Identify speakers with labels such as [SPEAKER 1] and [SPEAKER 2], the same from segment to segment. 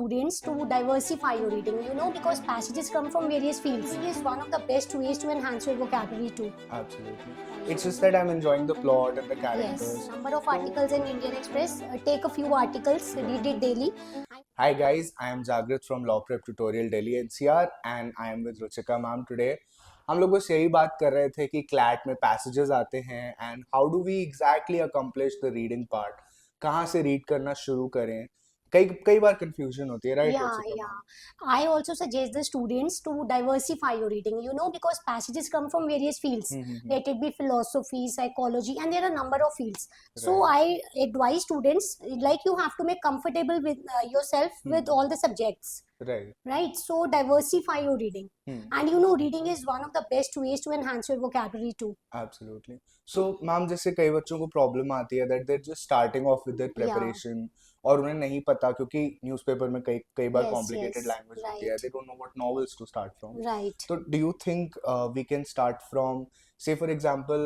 [SPEAKER 1] students to diversify your reading, because passages come from various fields. It is one of the best ways to enhance your vocabulary too.
[SPEAKER 2] Absolutely. It's just that I'm enjoying the plot and the
[SPEAKER 1] Yes,
[SPEAKER 2] characters.
[SPEAKER 1] number of articles in Indian Express. Take a few articles, read it daily.
[SPEAKER 2] Hi guys, I am Jagrit from Law Prep Tutorial Delhi NCR and I am with Ruchika ma'am today. हम लोग बस यही बात कर रहे थे कि CLAT में पैसेजेस आते हैं and how do we exactly accomplish the reading part, कहाँ से रीड करना शुरू करें. कई कई बार कंफ्यूजन होती है, right?
[SPEAKER 1] Yeah. I also suggest the students to diversify your reading, because passages come from various fields. Let it be philosophy, psychology, and there are a number of fields. So I advise students, like, you have to make comfortable with yourself with all the subjects. Right, so diversify your reading. And reading is one of the best ways to enhance your vocabulary too.
[SPEAKER 2] Absolutely. So ma'am, जैसे कई बच्चों को problem आती है that they're just starting off with their preparation और उन्हें नहीं पता, क्योंकि न्यूज़पेपर में कई बार complicated language होती है. They don't know what novels to start from.
[SPEAKER 1] Right.
[SPEAKER 2] So do you think we can start from, say for example,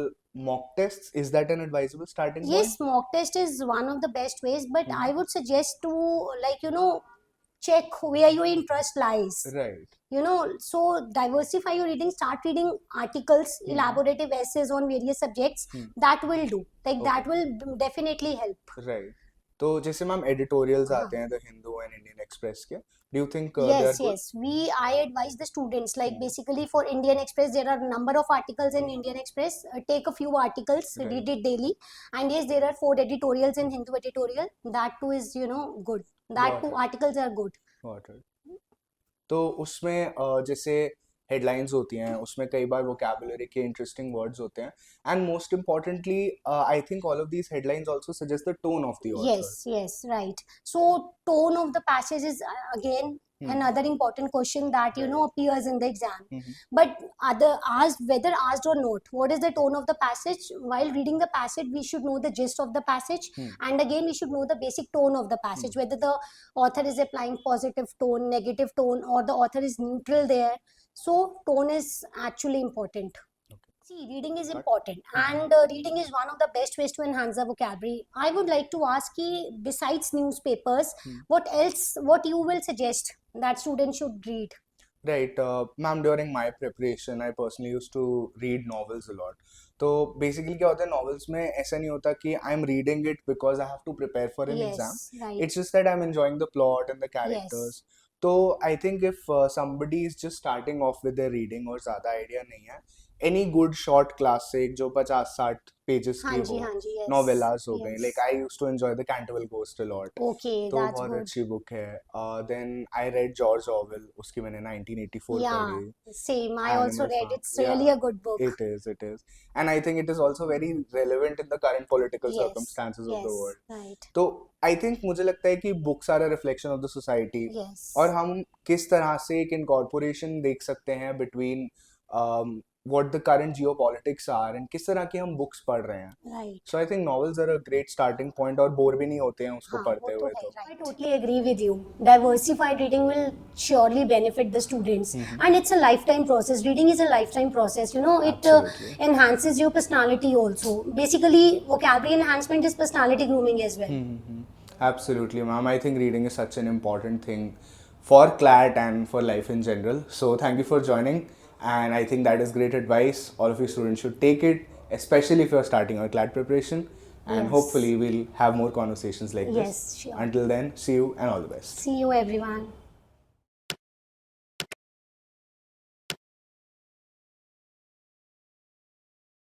[SPEAKER 2] mock tests? Is that an advisable starting point?
[SPEAKER 1] Yes, mock test is one of the best ways, but I would suggest to, like, check where your interest lies.
[SPEAKER 2] Right.
[SPEAKER 1] So diversify your reading. Start reading articles, elaborative essays on various subjects. That will do. That will definitely help.
[SPEAKER 2] Right. तो जैसे ma'am editorials आते हैं the Hindu and Indian express के, do you think they are good?
[SPEAKER 1] Yes. I advise the students, like, basically for Indian Express, there are a number of articles in Indian Express. Take a few articles, read it daily. And yes, there are 4 editorials in Hindu editorial. That too is, good. That too, articles are good.
[SPEAKER 2] Got it. तो उसमें जैसे headlines होती हैं, उसमें कई बार vocabulary के interesting words होते हैं, and most importantly I think all of these headlines also suggest the tone of the author.
[SPEAKER 1] Yes, right. So tone of the passage is again another important question that appears in the exam. But whether asked or not, what is the tone of the passage? While reading the passage, we should know the gist of the passage, and again we should know the basic tone of the passage, whether the author is applying positive tone, negative tone, or the author is neutral there. So tone is actually important. See, reading is important, and reading is one of the best ways to enhance the vocabulary. I would like to ask you, besides newspapers, what you will suggest that students should read?
[SPEAKER 2] Right, ma'am, during my preparation, I personally used to read novels a lot. तो basically क्या होता है novels में, ऐसा नहीं होता कि I'm reading it because I have to prepare for an exam.
[SPEAKER 1] Right.
[SPEAKER 2] It's just that I'm enjoying the plot and the characters. तो I think if somebody is just starting off with their reading और ज़्यादा idea नहीं है, any good short classic जो 50-60 pages की हो, novellas हो गई, like I used to enjoy the Canterville Ghost a lot.
[SPEAKER 1] Okay,
[SPEAKER 2] तो
[SPEAKER 1] that's
[SPEAKER 2] बहुत
[SPEAKER 1] good.
[SPEAKER 2] अच्छी book है. Then I read George Orwell, उसकी मैंने 1984 पढ़ी.
[SPEAKER 1] Same. I also read. It's really a good book.
[SPEAKER 2] It is. And I think it is also very relevant in the current political circumstances of the world.
[SPEAKER 1] Right.
[SPEAKER 2] तो I think मुझे लगता है कि books are a reflection of the society.
[SPEAKER 1] Yes.
[SPEAKER 2] और हम किस तरह से एक incorporation देख सकते हैं between what the current geopolitics are and किस तरह की हम books पढ़ रहे हैं.
[SPEAKER 1] Right.
[SPEAKER 2] So I think novels are a great starting point और bore भी नहीं होते हैं उसको पढ़ते हुए. तो
[SPEAKER 1] I totally agree with you. Diversified reading will surely benefit the students, and it's a lifetime process. Reading is a lifetime process. It enhances your personality also. Basically, vocabulary enhancement is personality grooming as well.
[SPEAKER 2] Absolutely, ma'am. I think reading is such an important thing for CLAT and for life in general. So thank you for joining. And I think that is great advice. All of you students should take it, especially if you're starting your CLAT preparation. And hopefully we'll have more conversations like this.
[SPEAKER 1] Yes, sure.
[SPEAKER 2] Until then, see you and all the best.
[SPEAKER 1] See you, everyone.